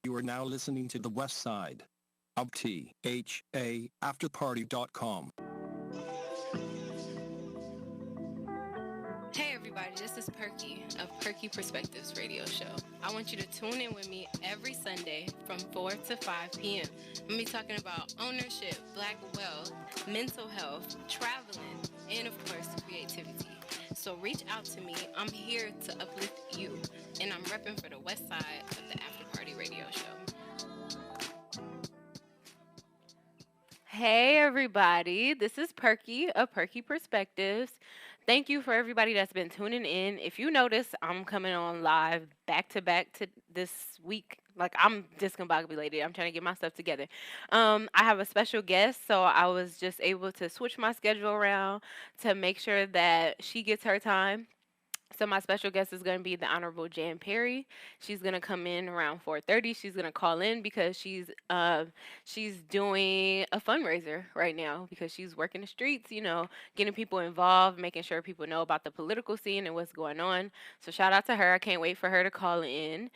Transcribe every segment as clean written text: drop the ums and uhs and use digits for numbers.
You are now listening to The West Side of THAAfterparty.com. Hey everybody, this is Perky of Perky Perspectives radio show. I want you to tune in with me every Sunday from 4 to 5 p.m. I'm going to be talking about ownership, black wealth, mental health, traveling, and of course, creativity. So reach out to me. I'm here to uplift you, and I'm repping for the West Side of the After Party radio show. Hey everybody, this is Perky of Perky Perspectives. Thank you for everybody that's been tuning in. If you notice, I'm coming on live back to back to this week. Like, I'm discombobulated. I'm trying to get my stuff together. I have a special guest, so I was just able to switch my schedule around to make sure that she gets her time. So my special guest is going to be the Honorable Jan Perry. She's going to come in around 4:30. She's going to call in because she's doing a fundraiser right now because she's working the streets, getting people involved, making sure people know about the political scene and what's going on. So shout out to her. I can't wait for her to call in.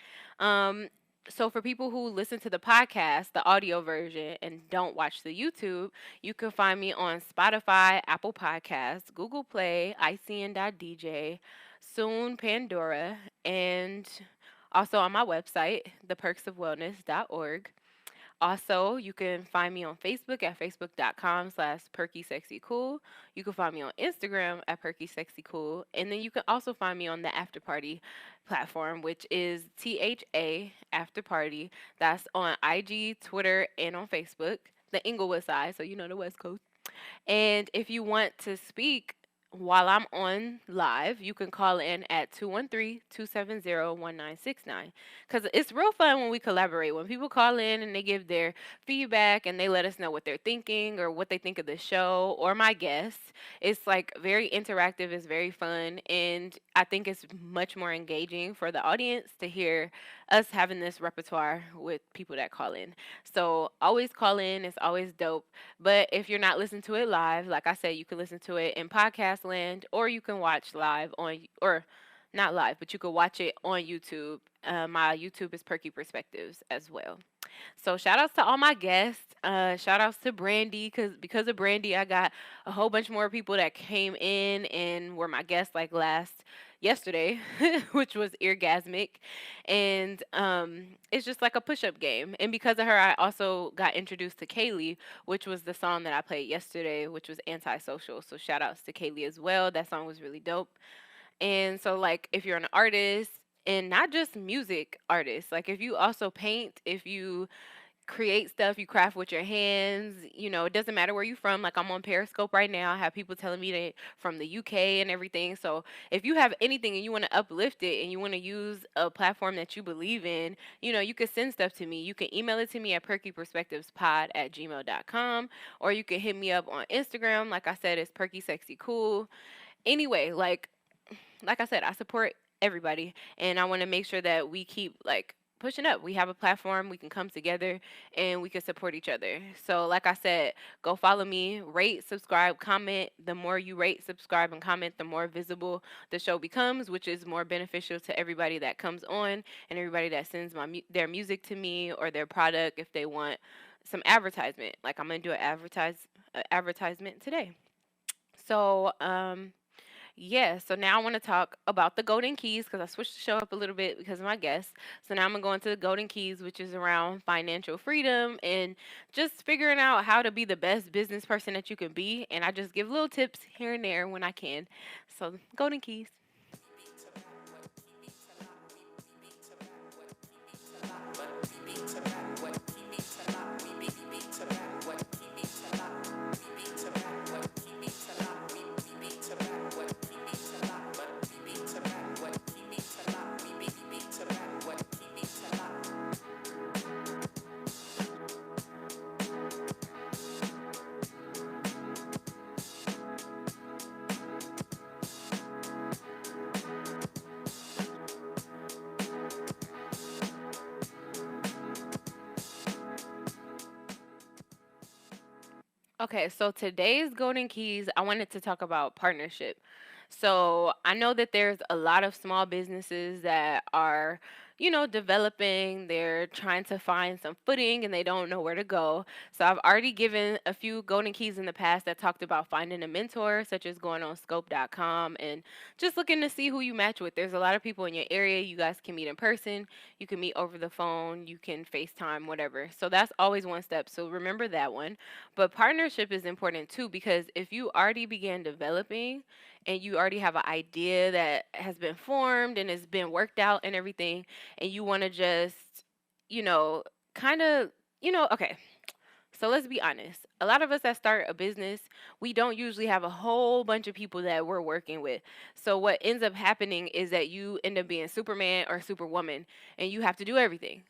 So for people who listen to the podcast, the audio version, and don't watch the YouTube, you can find me on Spotify, Apple Podcasts, Google Play, ICN.DJ, soon Pandora, and also on my website, theperksofwellness.org. Also, you can find me on Facebook at facebook.com/PerkySexyCool. You can find me on Instagram at PerkySexyCool. And then you can also find me on the After Party platform, which is THA After Party. That's on IG, Twitter, and on Facebook. The Inglewood side, so the West Coast. And if you want to speak while I'm on live, you can call in at 213-270-1969. Because it's real fun when we collaborate. When people call in and they give their feedback and they let us know what they're thinking or what they think of the show or my guests. It's like very interactive. It's very fun. And I think it's much more engaging for the audience to hear us having this repertoire with people that call in. So always call in. It's always dope. But if you're not listening to it live, like I said, you can listen to it in podcast land, or you can watch live on, or not live, but you can watch it on YouTube. My YouTube is Perky Perspectives as well. So shout outs to all my guests. Shout outs to Brandy, because of Brandy, I got a whole bunch more people that came in and were my guests like yesterday, which was Eargasmic. And it's just like a push-up game. And because of her, I also got introduced to Kaylee, which was the song that I played yesterday, which was Antisocial. So shout outs to Kaylee as well. That song was really dope. And so, like, if you're an artist, and not just music artists, like if you also paint, if you create stuff, you craft with your hands, it doesn't matter where you're from. Like, I'm on Periscope right now. I have people telling me they from the UK and everything. So if you have anything and you want to uplift it and you want to use a platform that you believe in, you can send stuff to me. You can email it to me at perkyperspectivespod@gmail.com, or you can hit me up on Instagram. Like I said, it's PerkySexyCool. Anyway, like I said, I support everybody, and I want to make sure that we keep pushing up. We have a platform, we can come together, and we can support each other. So like I said, go follow me, rate, subscribe, comment. The more you rate, subscribe, and comment, the more visible the show becomes, which is more beneficial to everybody that comes on and everybody that sends their music to me or their product if they want some advertisement. Like, I'm gonna do an advertisement today. So yeah, so now I want to talk about the Golden Keys because I switched the show up a little bit because of my guests. So now I'm going to go into the Golden Keys, which is around financial freedom and just figuring out how to be the best business person that you can be. And I just give little tips here and there when I can. So, Golden Keys. Okay, so today's golden keys, I wanted to talk about partnership. So I know that there's a lot of small businesses that are, developing. They're trying to find some footing and they don't know where to go. So I've already given a few golden keys in the past that talked about finding a mentor, such as going on scope.com and just looking to see who you match with. There's a lot of people in your area. You guys can meet in person, you can meet over the phone, you can FaceTime, whatever. So that's always one step. So remember that one. But partnership is important too because if you already began developing and you already have an idea that has been formed and has been worked out and everything, and you want to just, you know, kind of, okay, so let's be honest. A lot of us that start a business, we don't usually have a whole bunch of people that we're working with. So what ends up happening is that you end up being Superman or Superwoman and you have to do everything.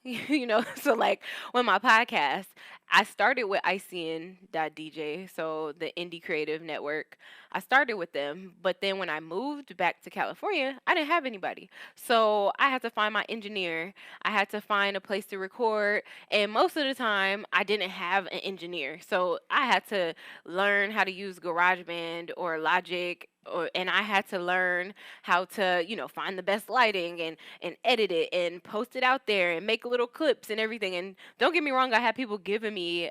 So like with my podcast, I started with ICN.DJ, so the Indie Creative Network. I started with them, but then when I moved back to California, I didn't have anybody. So I had to find my engineer. I had to find a place to record, and most of the time, I didn't have an engineer. So I had to learn how to use GarageBand or Logic. And I had to learn how to, find the best lighting and edit it and post it out there and make little clips and everything. And don't get me wrong, I had people giving me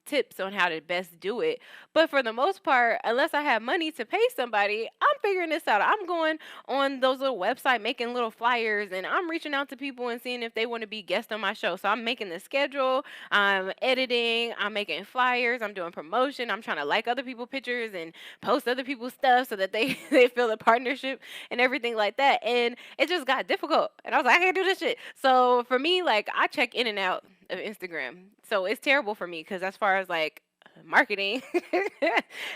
tips on how to best do it. But for the most part, unless I have money to pay somebody, I'm figuring this out. I'm going on those little website making little flyers and I'm reaching out to people and seeing if they want to be guests on my show. So I'm making the schedule, I'm editing, I'm making flyers, I'm doing promotion, I'm trying to like other people's pictures and post other people's stuff so that they they feel the partnership and everything like that. And it just got difficult. And I was like, I can't do this shit. So for me, like I check in and out of Instagram. So it's terrible for me because as far as like marketing,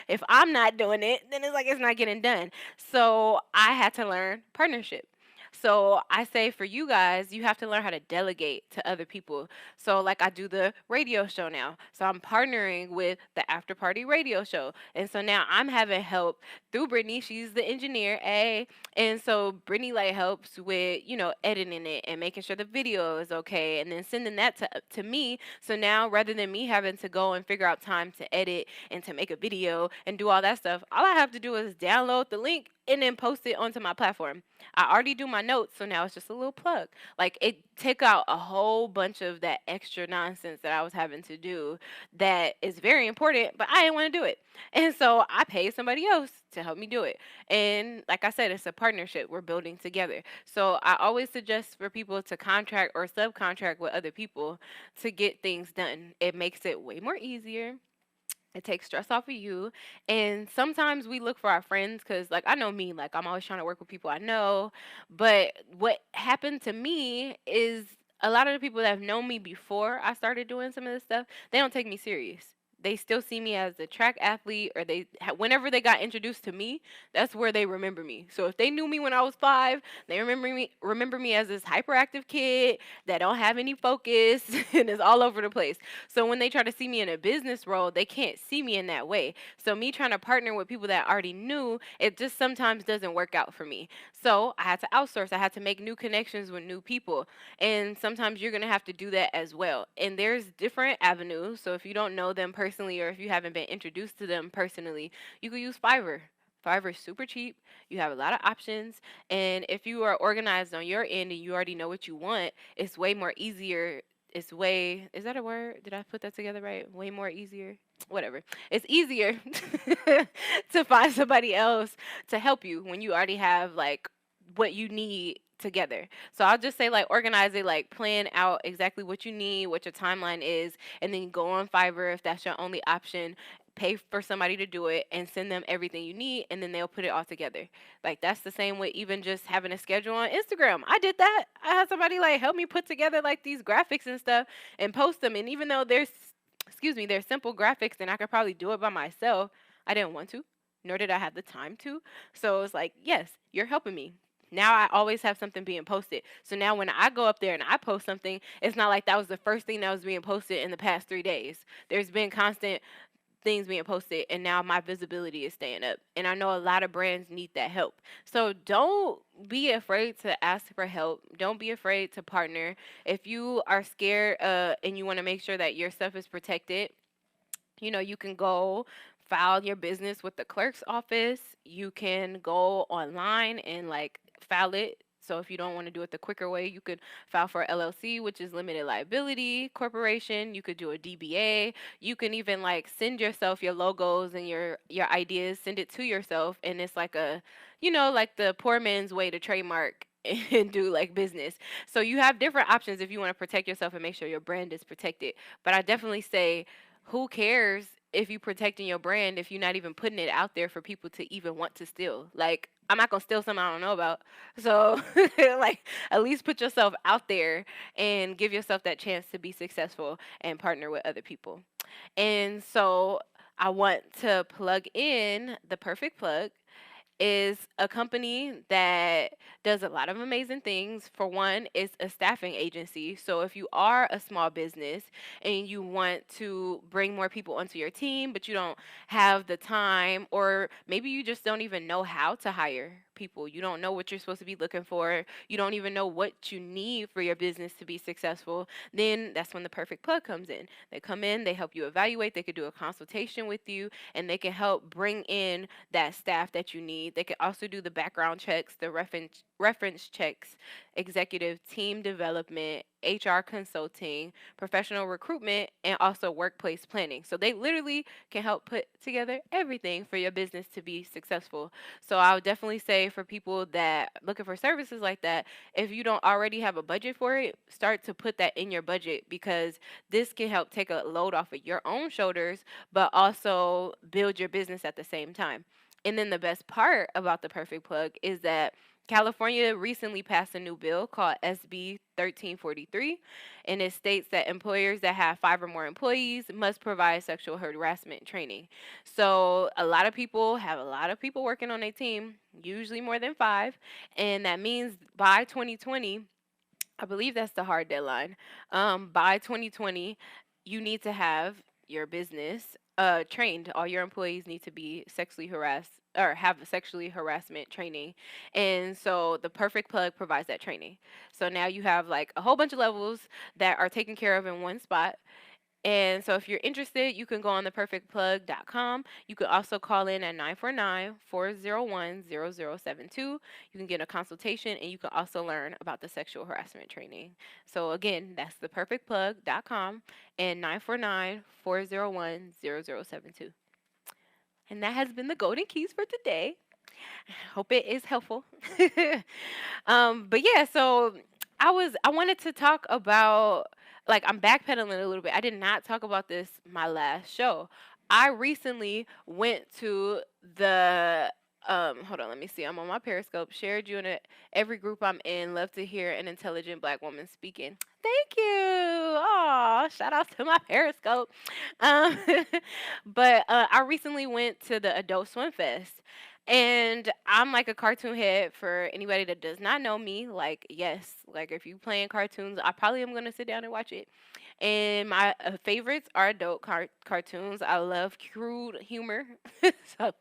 if I'm not doing it, then it's like it's not getting done. So I had to learn partnership. So I say for you guys, you have to learn how to delegate to other people. So like I do the radio show now. So I'm partnering with the After Party radio show. And so now I'm having help through Brittany. She's the engineer, A. And so Brittany like helps with, editing it and making sure the video is okay and then sending that to me. So now rather than me having to go and figure out time to edit and to make a video and do all that stuff, all I have to do is download the link and then post it onto my platform. I already do my notes, so now it's just a little plug. Like it took out a whole bunch of that extra nonsense that I was having to do that is very important, but I didn't want to do it. And so I paid somebody else to help me do it. And like I said, it's a partnership we're building together. So I always suggest for people to contract or subcontract with other people to get things done. It makes it way more easier. It takes stress off of you. And sometimes we look for our friends because, like, I know me, like, I'm always trying to work with people I know. But what happened to me is a lot of the people that have known me before I started doing some of this stuff, they don't take me serious. They still see me as the track athlete, or whenever they got introduced to me, that's where they remember me. So if they knew me when I was 5, they remember me as this hyperactive kid that don't have any focus and is all over the place. So when they try to see me in a business role, they can't see me in that way. So me trying to partner with people that I already knew, it just sometimes doesn't work out for me. So I had to outsource. I had to make new connections with new people. And sometimes you're going to have to do that as well. And there's different avenues. So if you don't know them personally or if you haven't been introduced to them personally, you could use Fiverr. Fiverr is super cheap. You have a lot of options. And if you are organized on your end and you already know what you want, it's way more easier. Is that a word? Did I put that together right? Way more easier? Whatever. It's easier to find somebody else to help you when you already have like what you need together. So I'll just say like organize it, like plan out exactly what you need, what your timeline is, and then go on Fiverr if that's your only option. Pay for somebody to do it and send them everything you need, and then they'll put it all together. Like that's the same with even just having a schedule on Instagram. I did that. I had somebody like help me put together like these graphics and stuff and post them. And even though they're simple graphics and I could probably do it by myself, I didn't want to, nor did I have the time to. So it's like, yes, you're helping me. Now I always have something being posted. So now when I go up there and I post something, it's not like that was the first thing that was being posted in the past 3 days. There's been constant things being posted and now my visibility is staying up. And I know a lot of brands need that help. So don't be afraid to ask for help. Don't be afraid to partner. If you are scared and you want to make sure that your stuff is protected, You can go file your business with the clerk's office. You can go online and like file it. So if you don't want to do it the quicker way, you could file for LLC, which is limited liability corporation. You could do a DBA. You can even like send yourself your logos and your ideas, send it to yourself, and it's like like the poor man's way to trademark and do like business. So you have different options if you want to protect yourself and make sure your brand is protected. But I definitely say, who cares if you protecting your brand if you're not even putting it out there for people to even want to steal? Like, I'm not gonna steal something I don't know about. So like, at least put yourself out there and give yourself that chance to be successful and partner with other people. And so I want to plug in the perfect plug is a company that does a lot of amazing things. For one, it's a staffing agency. So if you are a small business and you want to bring more people onto your team, but you don't have the time, or maybe you just don't even know how to hire people, you don't know what you're supposed to be looking for, you don't even know what you need for your business to be successful, then that's when the perfect plug comes in. They come in, they help you evaluate, they could do a consultation with you, and they can help bring in that staff that you need. They can also do the background checks, the reference checks, executive team development, HR consulting, professional recruitment, and also workplace planning. So they literally can help put together everything for your business to be successful. So I would definitely say for people that are looking for services like that, if you don't already have a budget for it, start to put that in your budget, because this can help take a load off of your own shoulders, but also build your business at the same time. And then the best part about the perfect plug is that California recently passed a new bill called SB 1343, and it states that employers that have 5 or more employees must provide sexual harassment training. So, a lot of people have a lot of people working on their team, usually more than 5, and that means by 2020, I believe that's the hard deadline. By 2020, you need to have your business trained. All your employees need to be sexually harassed or have sexually harassment training. And so the perfect plug provides that training. So now you have like a whole bunch of levels that are taken care of in one spot. And so if you're interested, you can go on theperfectplug.com. You can also call in at 949-401-0072. You can get a consultation, and you can also learn about the sexual harassment training. So again, that's theperfectplug.com and 949-401-0072. And that has been the golden keys for today. Hope it is helpful. But yeah, so I wanted to talk about, like, I'm backpedaling a little bit. I did not talk about this my last show. I recently went to the hold on, let me see. I'm on my Periscope. Shared you in every group I'm in. Love to hear an intelligent black woman speaking. Thank you. Oh, shout out to my Periscope. Um, but I recently went to the Adult Swim Fest. And I'm like a cartoon head for anybody that does not know me. Like, yes, like if you playing cartoons, I probably am gonna sit down and watch it. And my favorites are adult cartoons. I love crude humor. So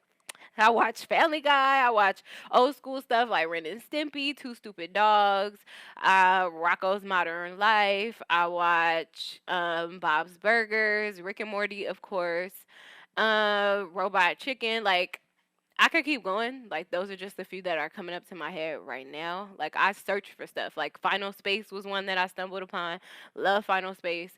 I watch Family Guy. I watch old school stuff like Ren and Stimpy, Two Stupid Dogs, Rocco's Modern Life. I watch Bob's Burgers, Rick and Morty, of course, Robot Chicken. Like, I could keep going. Like, those are just a few that are coming up to my head right now. Like, I search for stuff. Like, Final Space was one that I stumbled upon. Love Final Space.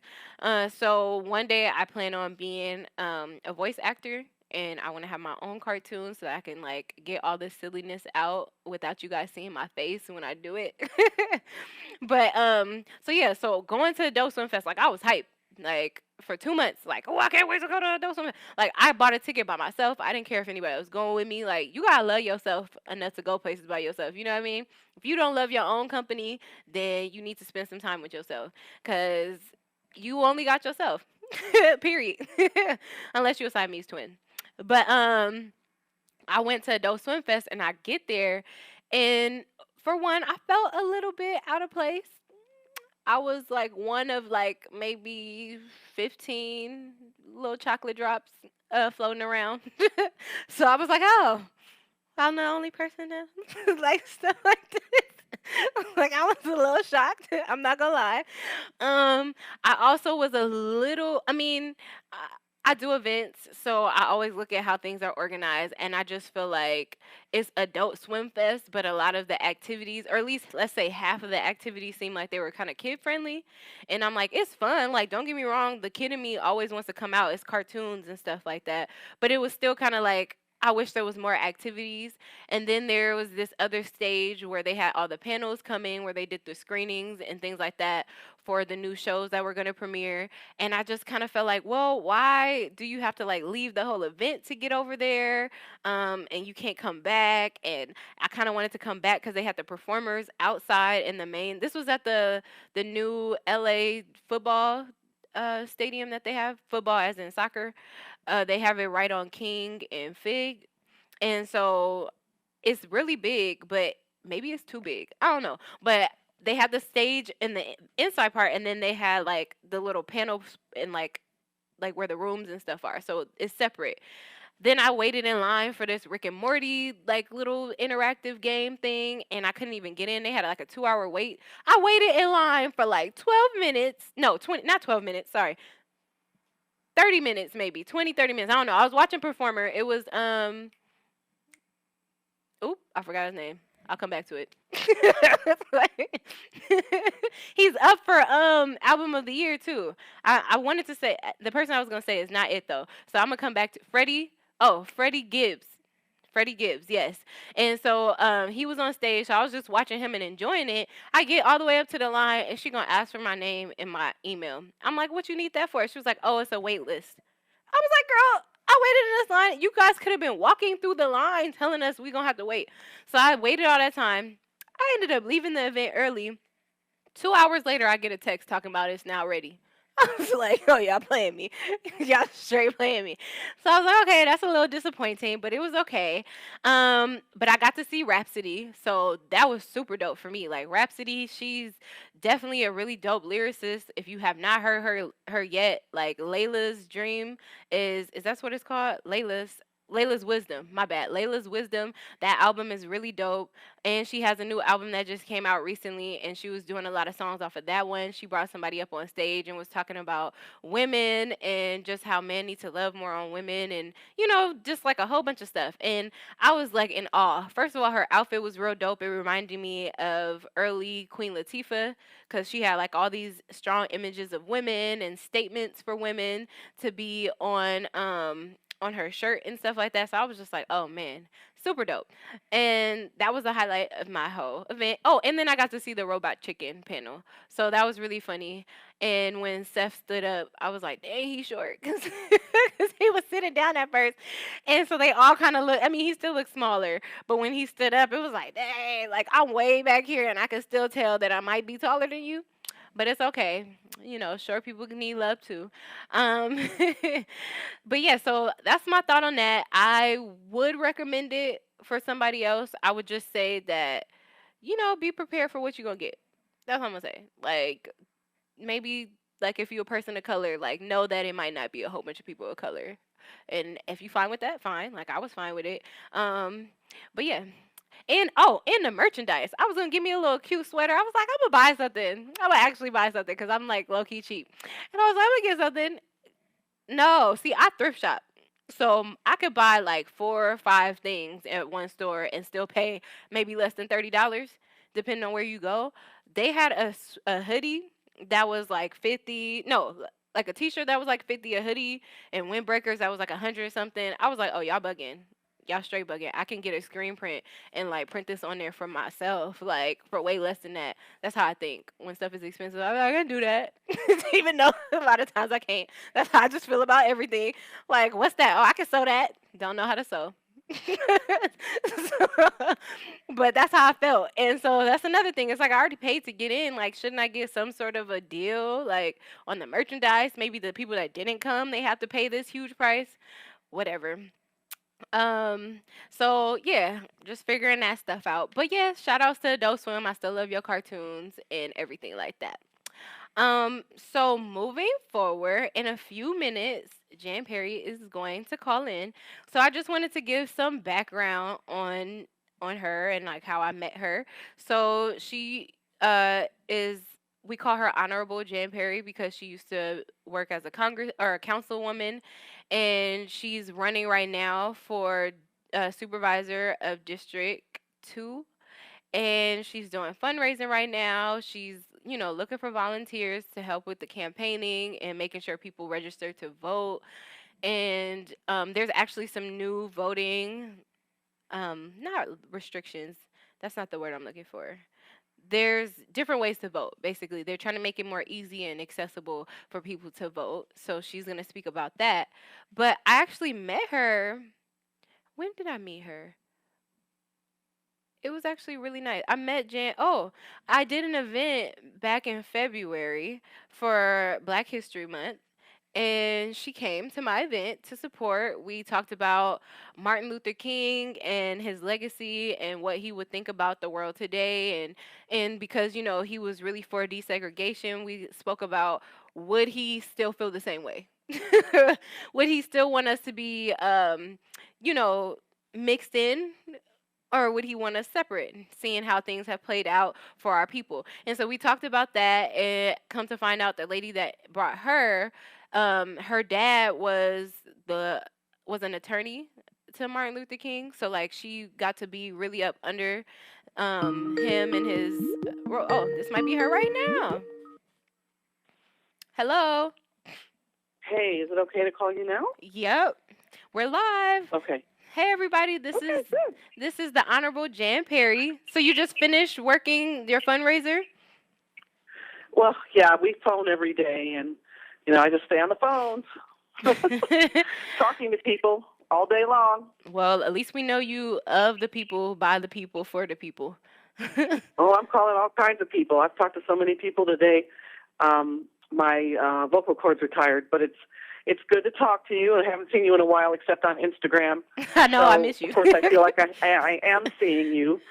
So one day I plan on being a voice actor, and I want to have my own cartoon so that I can like get all this silliness out without you guys seeing my face when I do it. But so yeah, so going to Adult Swim Fest, like I was hyped. Like for 2 months, like, oh, I can't wait to go to Adult Swim Fest. Like I bought a ticket by myself. I didn't care if anybody was going with me. Like you gotta love yourself enough to go places by yourself. You know what I mean? If you don't love your own company, then you need to spend some time with yourself, cause you only got yourself. Period. Unless you're a Siamese twin. But I went to Adult Swim Fest, and I get there, and for one, I felt a little bit out of place. I was like one of like maybe 15 little chocolate drops floating around. So I was like, oh, I'm the only person that like stuff like this. Like I was a little shocked. I'm not gonna lie. I also was a little. I mean, I do events, so I always look at how things are organized, and I just feel like it's Adult Swim Fest, but a lot of the activities, or at least let's say half of the activities, seem like they were kind of kid friendly, and I'm like, it's fun. Like, don't get me wrong, the kid in me always wants to come out. It's cartoons and stuff like that, but it was still kind of like. I wish there was more activities. And then there was this other stage where they had all the panels coming, where they did the screenings and things like that for the new shows that were going to premiere. And I just kind of felt like, well, why do you have to like leave the whole event to get over there? And you can't come back. And I kind of wanted to come back because they had the performers outside in the main. This was at the new LA football stadium that they have, football as in soccer. They have it right on King and Fig, and so it's really big, but maybe it's too big. I don't know, but they had the stage in the inside part, and then they had like the little panels and like where the rooms and stuff are. So it's separate. Then I waited in line for this Rick and Morty like little interactive game thing, and I couldn't even get in. They had like a 2 hour wait. I waited in line for like 12 minutes. No, 20, not 12 minutes. Sorry, 30 minutes maybe, 20, 30 minutes. I don't know. I was watching Performer. It was oop, I forgot his name. I'll come back to it. Like, he's up for album of the year too. I wanted to say the person I was gonna say is not it though. So I'm gonna come back to Freddie. Oh, Freddie Gibbs. Freddie Gibbs, yes. And so he was on stage, so I was just watching him and enjoying it. I get all the way up to the line, and she gonna ask for my name and my email. I'm like, "What you need that for?" She was like, "Oh, it's a wait list." I was like, "Girl, I waited in this line. You guys could have been walking through the line telling us we gonna have to wait." So I waited all that time. I ended up leaving the event early. 2 hours later, I get a text talking about it's now ready. I was like, oh, y'all playing me. Y'all straight playing me. So I was like, okay, that's a little disappointing, but it was okay. But I got to see Rhapsody, so that was super dope for me. Like Rhapsody, she's definitely a really dope lyricist. If you have not heard her yet, like Layla's Dream is that's what it's called? Layla's Wisdom. My bad. Layla's Wisdom. That album is really dope. And she has a new album that just came out recently, and she was doing a lot of songs off of that one. She brought somebody up on stage and was talking about women and just how men need to love more on women, and just like a whole bunch of stuff. And I was like in awe. First of all, her outfit was real dope. It reminded me of early Queen Latifah because she had like all these strong images of women and statements for women to be on her shirt and stuff like that. So I was just like, oh man, super dope. And that was the highlight of my whole event. Oh, and then I got to see the robot chicken panel. So that was really funny. And when Seth stood up, I was like, dang, he's short. Because he was sitting down at first. And so they all kind of look, I mean, he still looks smaller. But when he stood up, it was like, dang, like I'm way back here and I can still tell that I might be taller than you. But it's okay. Short people need love too. Um, but yeah, so that's my thought on that. I would recommend it for somebody else. I would just say that, be prepared for what you're gonna get. That's what I'm gonna say. Like maybe like if you're a person of color, like know that it might not be a whole bunch of people of color. And if you fine with that, fine. Like I was fine with it. But yeah. And oh, in the merchandise, I was gonna give me a little cute sweater. I was like, I'm gonna buy something. I'm gonna actually buy something because I'm like low key cheap. And I was like, I'm gonna get something. No, see, I thrift shop. So I could buy like 4 or 5 things at one store and still pay maybe less than $30, depending on where you go. They had a hoodie that was like 50, no, like a t-shirt that was like 50, a hoodie, and windbreakers that was like 100 something. I was like, oh, y'all bugging. Y'all straight bugging. I can get a screen print and like print this on there for myself, like for way less than that. That's how I think. When stuff is expensive, I'm like, I can do that. Even though a lot of times I can't. That's how I just feel about everything. Like, what's that? Oh, I can sew that. Don't know how to sew. So, but that's how I felt. And so that's another thing. It's like I already paid to get in. Like, shouldn't I get some sort of a deal, like on the merchandise? Maybe the people that didn't come, they have to pay this huge price. Whatever. Um, so yeah, just figuring that stuff out. But yeah, shout outs to Adult Swim. I still love your cartoons and everything like that. So moving forward, in a few minutes, Jan Perry is going to call in. So I just wanted to give some background on her and like how I met her. So she is we call her Honorable Jan Perry because she used to work as a Congress or a councilwoman, and she's running right now for supervisor of District 2, and she's doing fundraising right now. She's, looking for volunteers to help with the campaigning and making sure people register to vote. And there's actually some new voting, not restrictions. That's not the word I'm looking for. There's different ways to vote. Basically, they're trying to make it more easy and accessible for people to vote. So she's going to speak about that. But I actually met her. When did I meet her? It was actually really nice. I met Jan. Oh, I did an event back in February for Black History Month, and she came to my event to support. We talked about Martin Luther King and his legacy and what he would think about the world today, and because he was really for desegregation, we spoke about, would he still feel the same way? Would he still want us to be you know mixed in, or would he want us separate, seeing how things have played out for our people? And so we talked about that, and come to find out, the lady that brought her, her dad was an attorney to Martin Luther King. So like she got to be really up under him and his oh, this might be her right now. Hello. Hey, is it okay to call you now? Yep. We're live. Okay. Hey everybody, this is the Honorable Jan Perry. So you just finished working your fundraiser? Well, yeah, we phone every day, and I just stay on the phone, talking to people all day long. Well, at least we know you of the people, by the people, for the people. Oh, I'm calling all kinds of people. I've talked to so many people today. My vocal cords are tired, but it's good to talk to you. I haven't seen you in a while except on Instagram. I know, so, I miss you. Of course, I feel like I am seeing you,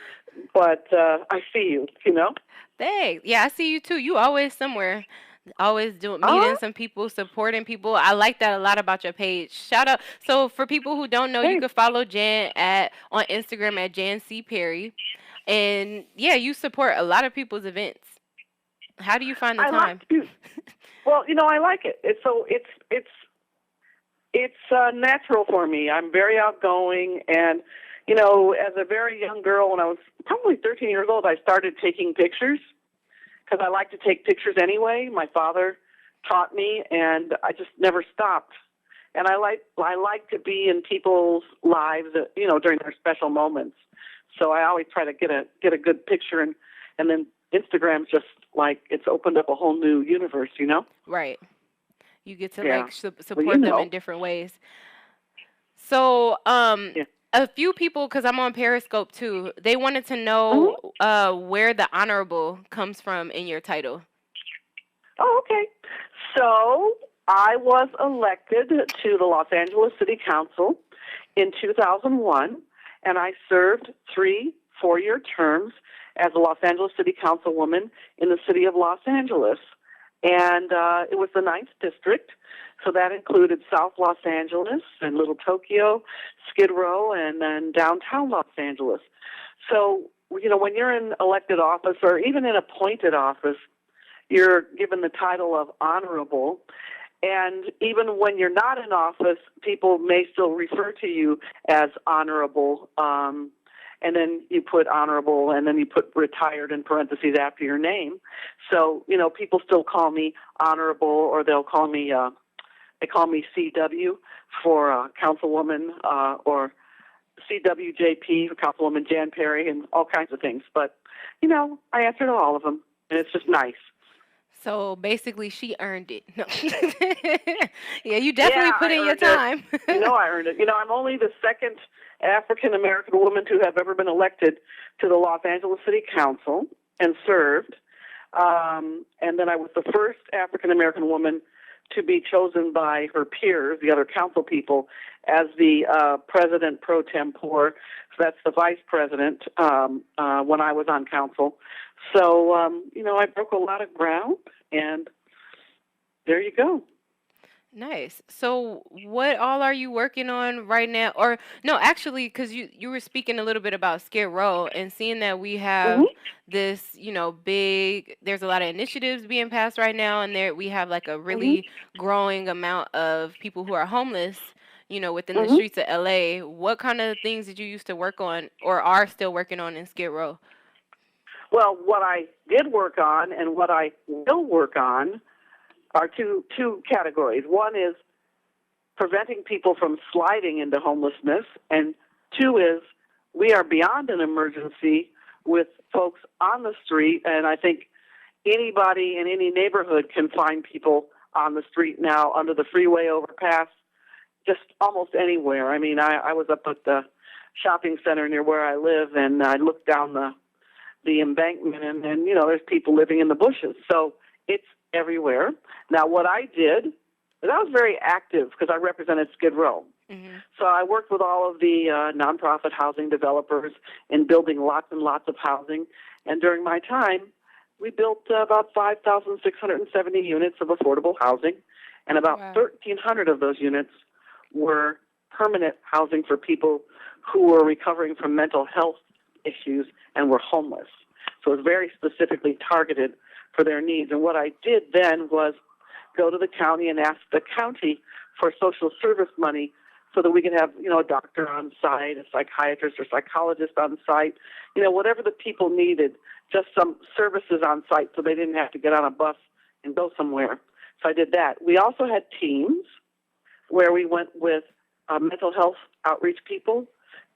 but I see you, Thanks. Yeah, I see you too. You always somewhere. Always meeting some people, supporting people. I like that a lot about your page. Shout out. So for people who don't know, you can follow Jan on Instagram at Jan C. Perry. And yeah, you support a lot of people's events. How do you find the time? Well, I like it. It's natural for me. I'm very outgoing, and as a very young girl, when I was probably 13 years old, I started taking pictures because I like to take pictures anyway. My father taught me, and I just never stopped. And I like to be in people's lives, during their special moments. So I always try to get a good picture, and then Instagram's just like it's opened up a whole new universe, Right. You get to support them in different ways. So, a few people, because I'm on Periscope too, they wanted to know where the honorable comes from in your title. Oh, okay. So I was elected to the Los Angeles City Council in 2001, and I served 3 4-year terms as a Los Angeles City Councilwoman in the city of Los Angeles. And it was the 9th District, so that included South Los Angeles and Little Tokyo, Skid Row, and then downtown Los Angeles. So, when you're in elected office or even in appointed office, you're given the title of honorable. And even when you're not in office, people may still refer to you as honorable. And then you put honorable, and then you put retired in parentheses after your name. So, people still call me honorable, or they'll call me, they call me CW for councilwoman, or CWJP for Councilwoman Jan Perry, and all kinds of things. But, I answer to all of them, and it's just nice. So basically, she earned it. No. Yeah, you definitely put in your time. I earned it. I'm only the second African-American woman to have ever been elected to the Los Angeles City Council and served. And then I was the first African-American woman to be chosen by her peers, the other council people, as the president pro tempore. So that's the vice president when I was on council. So, I broke a lot of ground, and there you go. Nice. So, what all are you working on right now? Or no, actually, because you were speaking a little bit about Skid Row and seeing that we have Hmm. this, big. There's a lot of initiatives being passed right now, and there we have like a Hmm. really growing amount of people who are homeless. Within the Hmm. streets of LA. What kind of things did you used to work on, or are still working on in Skid Row? Well, what I did work on and what I will work on are two categories. One is preventing people from sliding into homelessness, and two is we are beyond an emergency with folks on the street, and I think anybody in any neighborhood can find people on the street now, under the freeway overpass, just almost anywhere. I mean, I was up at the shopping center near where I live, and I looked down the embankment, and there's people living in the bushes. So it's everywhere. Now, what I did, and I was very active because I represented Skid Row. Hmm. So I worked with all of the nonprofit housing developers in building lots and lots of housing. And during my time, we built about 5,670 units of affordable housing, and about Wow. 1,300 of those units were permanent housing for people who were recovering from mental health issues and were homeless. So it was very specifically targeted for their needs. And what I did then was go to the county and ask the county for social service money so that we could have, a doctor on site, a psychiatrist or psychologist on site, whatever the people needed, just some services on site so they didn't have to get on a bus and go somewhere. So I did that. We also had teams where we went with mental health outreach people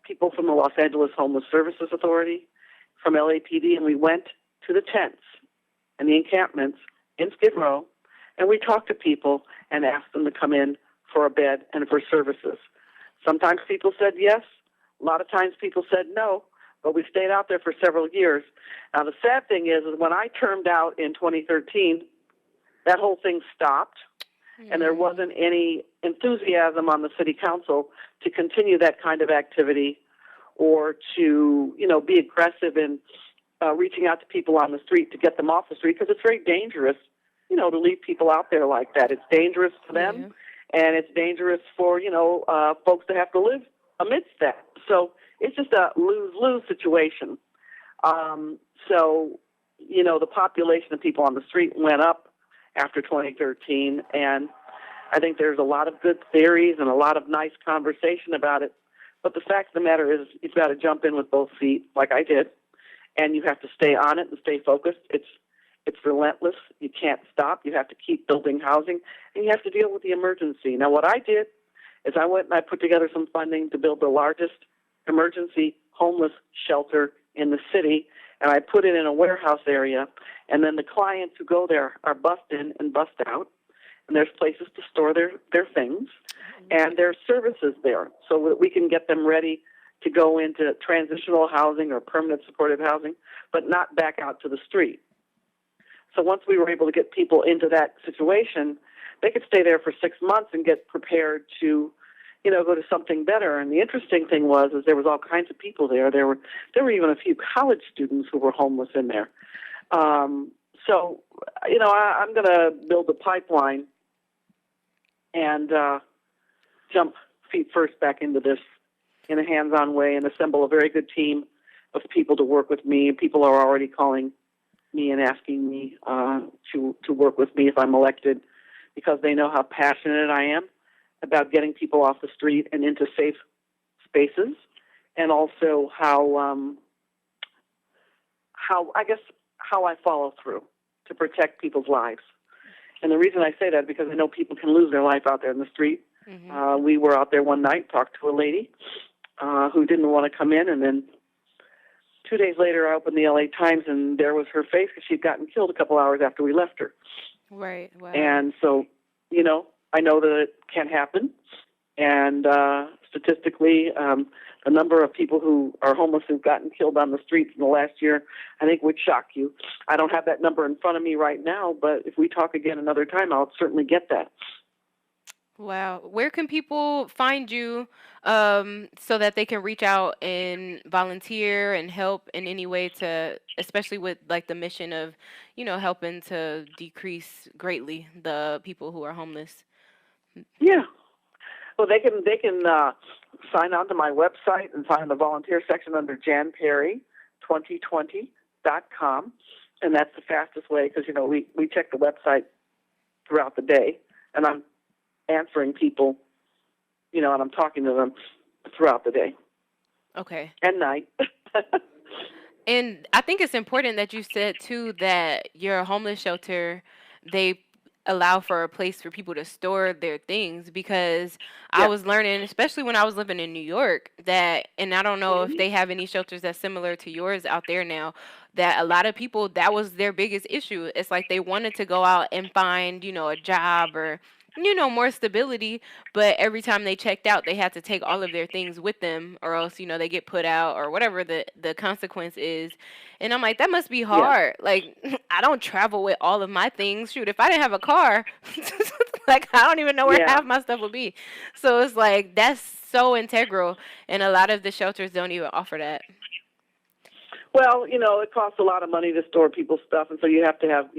from the Los Angeles Homeless Services Authority, from LAPD, and we went to the tents and the encampments in Skid Row, and we talked to people and asked them to come in for a bed and for services. Sometimes people said yes. A lot of times people said no, but we stayed out there for several years. Now, the sad thing is when I termed out in 2013, that whole thing stopped, and there Mm. wasn't any enthusiasm on the city council to continue that kind of activity or to, be aggressive in reaching out to people on the street to get them off the street, because it's very dangerous, to leave people out there like that. It's dangerous for them, Yeah. and it's dangerous for, folks to have to live amidst that. So it's just a lose-lose situation. So, the population of people on the street went up after 2013, and I think there's a lot of good theories and a lot of nice conversation about it. But the fact of the matter is, you've got to jump in with both feet, like I did, and you have to stay on it and stay focused. It's relentless. You can't stop. You have to keep building housing, and you have to deal with the emergency. Now, what I did is I went and I put together some funding to build the largest emergency homeless shelter in the city, and I put it in a warehouse area, and then the clients who go there are bussed in and bussed out, and there's places to store their things, and there's services there so that we can get them ready to go into transitional housing or permanent supportive housing, but not back out to the street. So once we were able to get people into that situation, they could stay there for 6 months and get prepared to, go to something better. And the interesting thing was, is there was all kinds of people there. There were even a few college students who were homeless in there. So, I'm going to build a pipeline and jump feet first back into this in a hands-on way and assemble a very good team of people to work with me. People are already calling me and asking me to work with me if I'm elected, because they know how passionate I am about getting people off the street and into safe spaces, and also how I follow through to protect people's lives. And the reason I say that is because I know people can lose their life out there in the street. Hmm. We were out there one night, talked to a lady who didn't want to come in, and then 2 days later I opened the LA Times, and there was her face because she'd gotten killed a couple hours after we left her. Right. Wow. And so, I know that it can happen. And statistically, the number of people who are homeless who've gotten killed on the streets in the last year, I think would shock you. I don't have that number in front of me right now, but if we talk again another time, I'll certainly get that. Wow. Where can people find you so that they can reach out and volunteer and help in any way to, especially with like the mission of, helping to decrease greatly the people who are homeless? Yeah. Well, they can sign on to my website and find the volunteer section under janperry2020.com, and that's the fastest way because we check the website throughout the day, and I'm answering people, and I'm talking to them throughout the day. Okay. And night. And I think it's important that you said too that your homeless shelter, they allow for a place for people to store their things, because I Yeah. was learning, especially when I was living in New York, that, and I don't know if they have any shelters that's similar to yours out there now, that a lot of people, that was their biggest issue. It's like they wanted to go out and find, a job or, more stability, but every time they checked out, they had to take all of their things with them, or else, they get put out or whatever the consequence is. And I'm like, that must be hard. Like, I don't travel with all of my things. Shoot, if I didn't have a car, like, I don't even know where half my stuff would be. So it's like, that's so integral. And a lot of the shelters don't even offer that. Well, it costs a lot of money to store people's stuff, and so you have to have,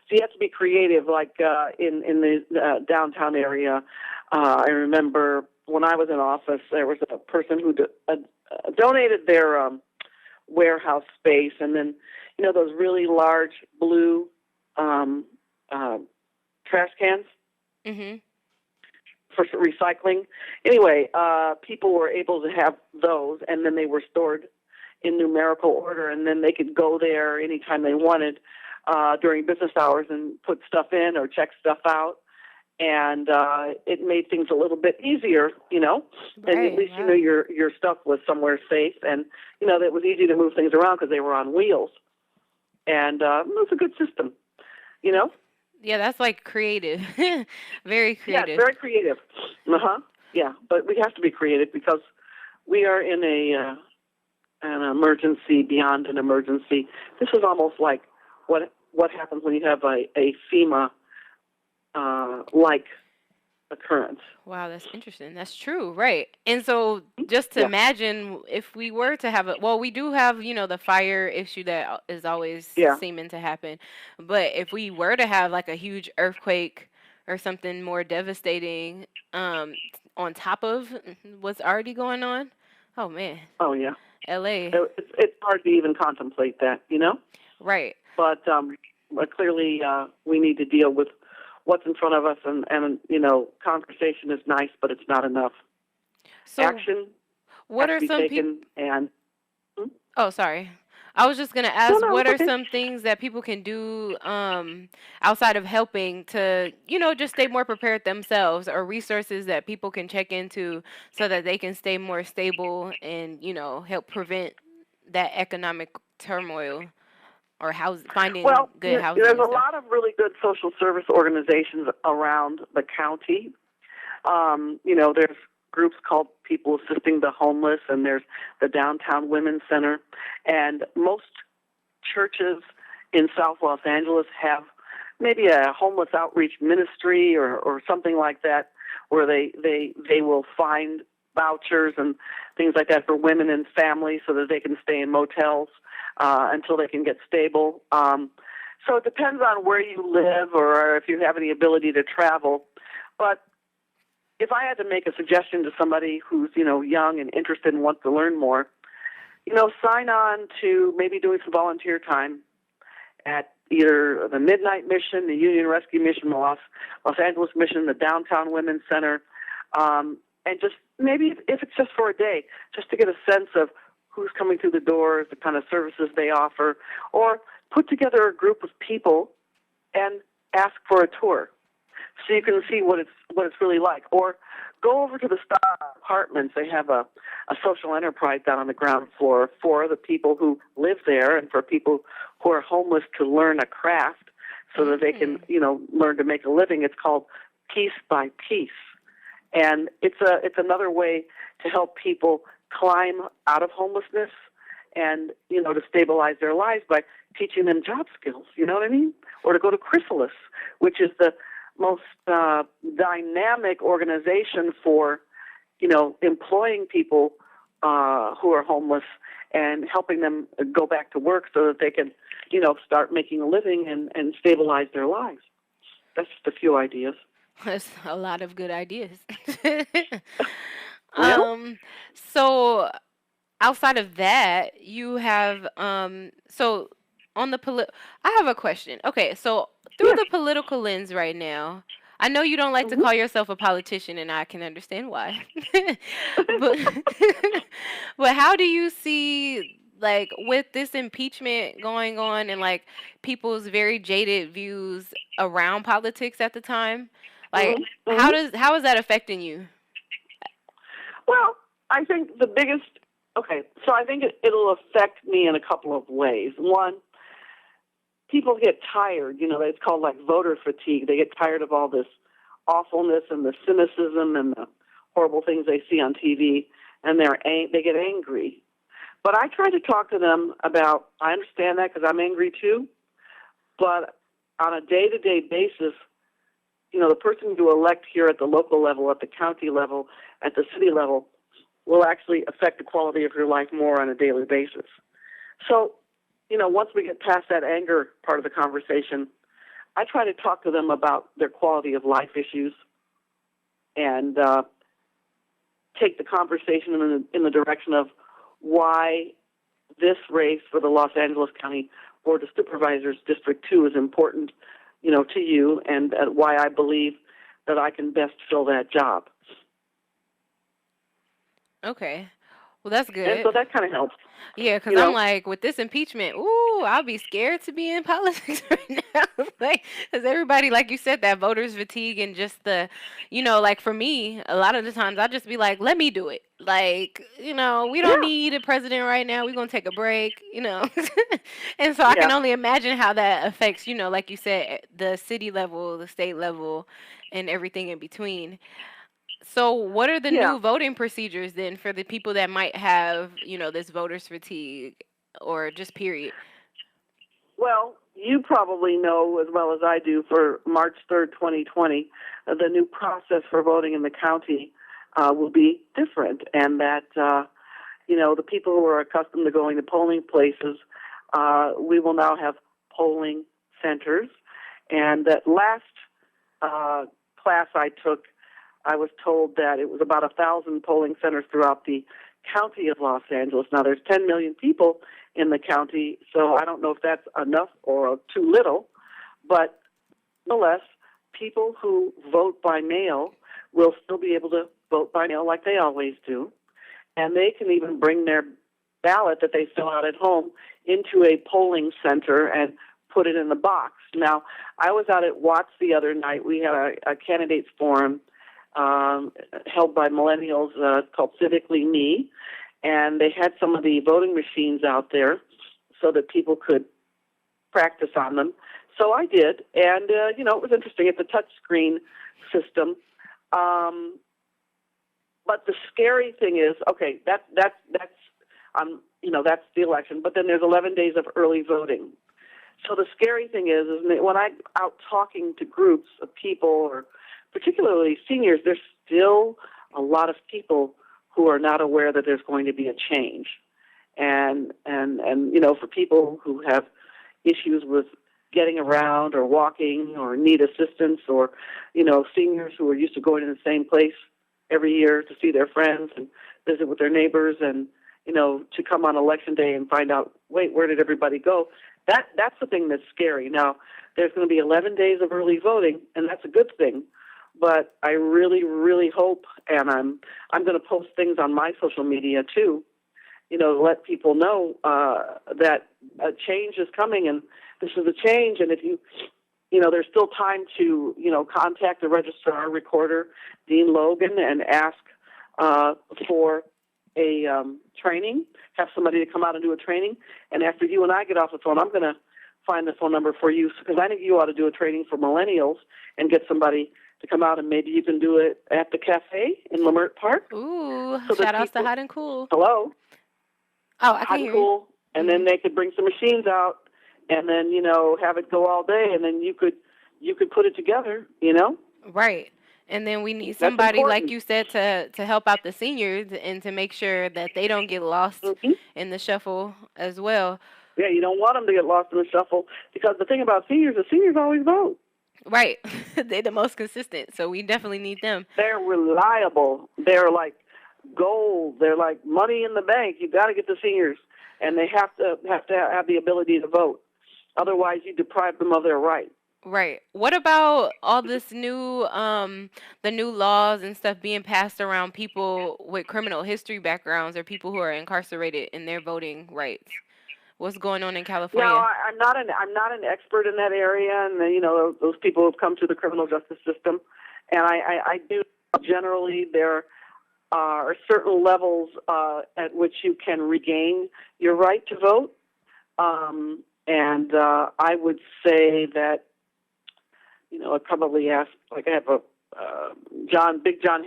so you have to be creative. Like in the downtown area, I remember when I was in office, there was a person who donated their warehouse space, and then, those really large blue trash cans for recycling. Anyway, people were able to have those, and then they were stored in numerical order, and then they could go there anytime they wanted during business hours and put stuff in or check stuff out. And it made things a little bit easier, and at least your stuff was somewhere safe, and that it was easy to move things around because they were on wheels, and it was a good system, Yeah, that's like creative, very creative. Yeah, very creative. Yeah, but we have to be creative because we are in an emergency beyond an emergency. This is almost like what happens when you have a FEMA like occurrence. Wow, that's interesting. That's true, right? And so, just to imagine if we were to have we do have, the fire issue that is always seeming to happen. But if we were to have like a huge earthquake or something more devastating, on top of what's already going on, oh man. Oh yeah. LA. It's hard to even contemplate that, Right. But clearly we need to deal with what's in front of us, and conversation is nice, but it's not enough. So action what has are to be some taken, and Oh, sorry. I was just going to ask, what are some things that people can do outside of helping to, just stay more prepared themselves, or resources that people can check into so that they can stay more stable and, help prevent that economic turmoil, or finding good housing? There's a lot of really good social service organizations around the county. There's groups called People Assisting the Homeless, and there's the Downtown Women's Center. And most churches in South Los Angeles have maybe a homeless outreach ministry or something like that, where they will find vouchers and things like that for women and families so that they can stay in motels until they can get stable. So it depends on where you live or if you have any ability to travel. But if I had to make a suggestion to somebody who's, young and interested and wants to learn more, sign on to maybe doing some volunteer time at either the Midnight Mission, the Union Rescue Mission, the Los Angeles Mission, the Downtown Women's Center, and just maybe if it's just for a day, just to get a sense of who's coming through the doors, the kind of services they offer, or put together a group of people and ask for a tour so you can see what it's really like. Or go over to the Heartlands. They have a social enterprise down on the ground floor for the people who live there and for people who are homeless to learn a craft so that they can, learn to make a living. It's called Piece by Piece. And it's another way to help people climb out of homelessness and, to stabilize their lives by teaching them job skills, you know what I mean? Or to go to Chrysalis, which is the most dynamic organization for, employing people who are homeless and helping them go back to work so that they can, start making a living and stabilize their lives. That's just a few ideas. That's a lot of good ideas. Well, um, so outside of that, you have so on the I have a question. Okay, so through yes. the political lens right now, I know you don't like to Hmm. call yourself a politician, and I can understand why. But but how do you see, like, with this impeachment going on and like people's very jaded views around politics at the time? Like, Hmm. Hmm. how is that affecting you? Well, I think the biggest. Okay, so I think it'll affect me in a couple of ways. One, people get tired. It's called like voter fatigue. They get tired of all this awfulness and the cynicism and the horrible things they see on TV, and they get angry. But I try to talk to them about. I understand that because I'm angry too. But on a day-to-day basis, the person you elect here at the local level, at the county level, at the city level, will actually affect the quality of your life more on a daily basis. So, once we get past that anger part of the conversation, I try to talk to them about their quality of life issues and take the conversation in the direction of why this race for the Los Angeles County Board of Supervisors District 2 is important, to you, and why I believe that I can best fill that job. Okay. Well, that's And good. so that kind of helps, Yeah, because you I'm know. like, with this impeachment, ooh, I'll be scared to be in politics right now. Like, because everybody, like you said, that voters fatigue and just like for me, a lot of the times I just be like, let me do it. Like, we don't Yeah, need a president right now. We're going to take a break. And so I can yeah, only imagine how that affects, like you said, the city level, the state level, and everything in between. So, what are the yeah. new voting procedures then for the people that might have, this voters fatigue or just period? Well, you probably know as well as I do for March 3rd, 2020, the new process for voting in the county will be different, and that, the people who are accustomed to going to polling places, we will now have polling centers. And that last class I took, I was told that it was about 1,000 polling centers throughout the county of Los Angeles. Now, there's 10 million people in the county, so I don't know if that's enough or too little, but nonetheless, people who vote by mail will still be able to vote by mail like they always do, and they can even bring their ballot that they fill out at home into a polling center and put it in the box. Now, I was out at Watts the other night. We had a candidates forum held by millennials called Civically Me, and they had some of the voting machines out there so that people could practice on them. So I did, and it was interesting. It's a touch screen system, but the scary thing is, okay, that's that's the election. But then there's 11 days of early voting. So the scary thing is when I'm out talking to groups of people, or particularly seniors, there's still a lot of people who are not aware that there's going to be a change. And for people who have issues with getting around or walking or need assistance, or, seniors who are used to going to the same place every year to see their friends and visit with their neighbors, and, to come on election day and find out, wait, where did everybody go? That's the thing that's scary. Now, there's going to be 11 days of early voting, and that's a good thing. But I really, really hope, and I'm going to post things on my social media too, to let people know that a change is coming, and this is a change. And if there's still time to, contact the registrar recorder, Dean Logan, and ask for a training, have somebody to come out and do a training. And after you and I get off the phone, I'm going to find the phone number for you, because I think you ought to do a training for millennials and get somebody to come out, and maybe you can do it at the cafe in Lamert Park. Ooh, So shout outs to Hot and Cool. Hello? Oh, I can Hot and hear you. Cool. And then they could bring some machines out, and then, have it go all day, and then you could put it together, Right. And then we need That's somebody, like important. you said, to help out the seniors and to make sure that they don't get lost Hmm. in the shuffle as well. Yeah, you don't want them to get lost in the shuffle, because the thing about seniors is seniors always vote. Right. They're the most consistent, so we definitely need them. They're reliable. They're like gold. They're like money in the bank. You've got to get the seniors, and they have the ability to vote. Otherwise, you deprive them of their right. Right. What about all this new the new laws and stuff being passed around people with criminal history backgrounds or people who are incarcerated in their voting rights? What's going on in Now, California? I'm not an expert in that area, and those people have come through the criminal justice system, and I do generally there are certain levels at which you can regain your right to vote, and I would say that I'd probably ask, like I have a Big John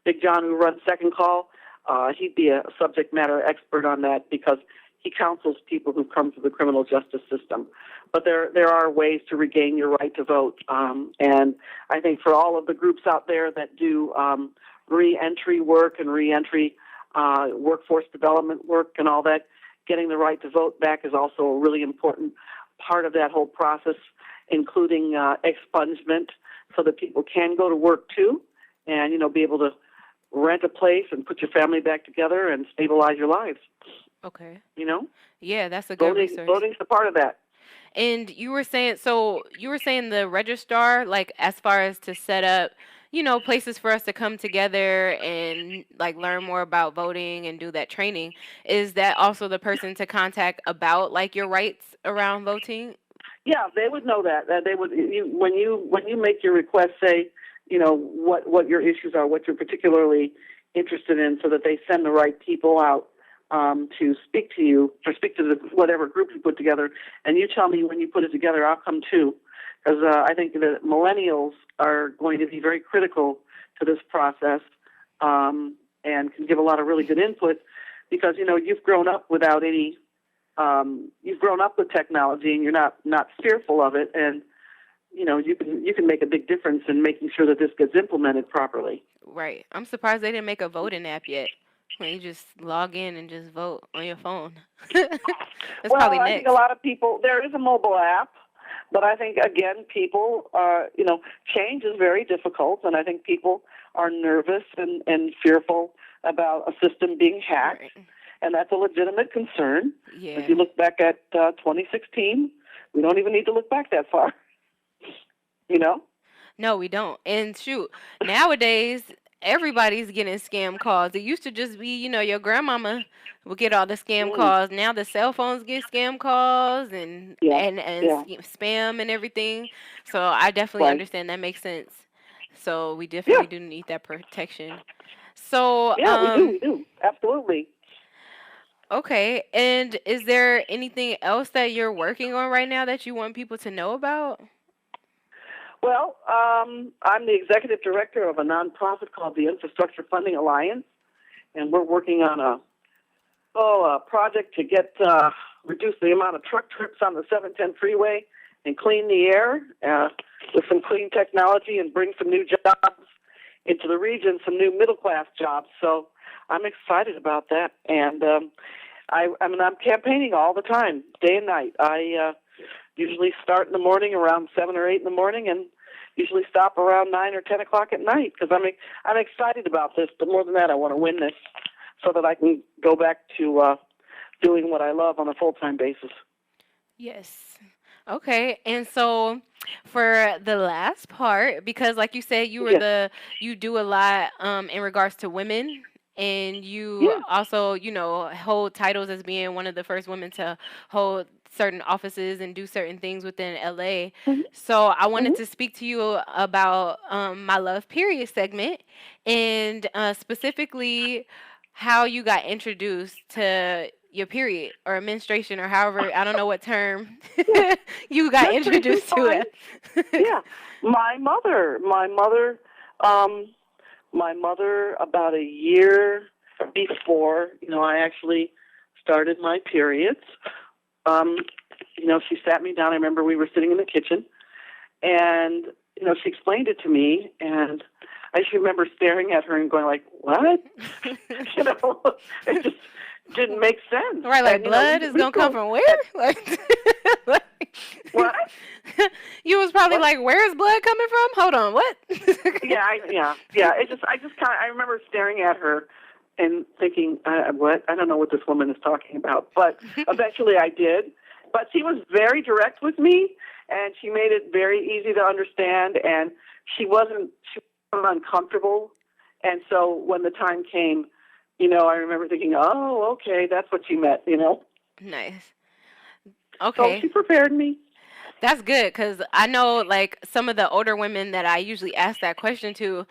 Big John who runs Second Call. He'd be a subject matter expert on that because he counsels people who've come through the criminal justice system. But there are ways to regain your right to vote, and I think for all of the groups out there that do re-entry work and re-entry workforce development work and all that, getting the right to vote back is also a really important part of that whole process, including expungement, so that people can go to work too, and be able to rent a place and put your family back together and stabilize your lives. Okay. Yeah, that's a good resource. Voting's a part of that. And you were saying the registrar, like as far as to set up, places for us to come together and like learn more about voting and do that training. Is that also the person to contact about like your rights around voting? Yeah, they would know that. They would when you make your request, say, what your issues are, what you're particularly interested in, so that they send the right people out to speak to you or speak to whatever group you put together. And you tell me when you put it together, I'll come too, because I think that millennials are going to be very critical to this process and can give a lot of really good input because you've grown up without any. You've grown up with technology and you're not fearful of it, and you can make a big difference in making sure that this gets implemented properly. Right. I'm surprised they didn't make a voting app yet. When you just log in and just vote on your phone. That's probably next. I think a lot of people, there is a mobile app, but I think, again, people, change is very difficult, and I think people are nervous and fearful about a system being hacked, right. And that's a legitimate concern. Yeah. If you look back at 2016, we don't even need to look back that far, No, we don't. And shoot, nowadays, everybody's getting scam calls. It used to just be, your grandmama would get all the scam calls. Now the cell phones get scam calls and spam and everything. So I definitely understand that makes sense. So we definitely do need that protection. So we do. Absolutely. Okay. And is there anything else that you're working on right now that you want people to know about? Well, I'm the executive director of a nonprofit called the Infrastructure Funding Alliance, and we're working on a project to reduce the amount of truck trips on the 710 freeway and clean the air with some clean technology and bring some new jobs into the region, some new middle-class jobs. So I'm excited about that, and I'm campaigning all the time, day and night. I usually start in the morning around 7 or 8 in the morning and usually stop around 9 or 10 o'clock at night because I'm excited about this. But more than that, I want to win this so that I can go back to doing what I love on a full-time basis. Yes. Okay. And so for the last part, because like you said, you do a lot in regards to women. And you also, hold titles as being one of the first women to hold certain offices and do certain things within LA. Mm-hmm. So I wanted to speak to you about my Love Period segment and specifically how you got introduced to your period or menstruation or however, I don't know what term you got introduced to it. My mother, about a year before, I actually started my periods, she sat me down. I remember we were sitting in the kitchen, and, she explained it to me, and I just remember staring at her and going like, what? It just didn't make sense. Right, like and, blood is going to come from where? What? You was probably What? like, "Where's blood coming from? Hold on, what?" Yeah, I just kind of, I remember staring at her and thinking, what? I don't know what this woman is talking about. But eventually I did. But she was very direct with me, and she made it very easy to understand, and she wasn't uncomfortable. And so when the time came, I remember thinking, oh, okay, that's what she meant, Nice. So Okay. she prepared me. That's good because I know like some of the older women that I usually ask that question to,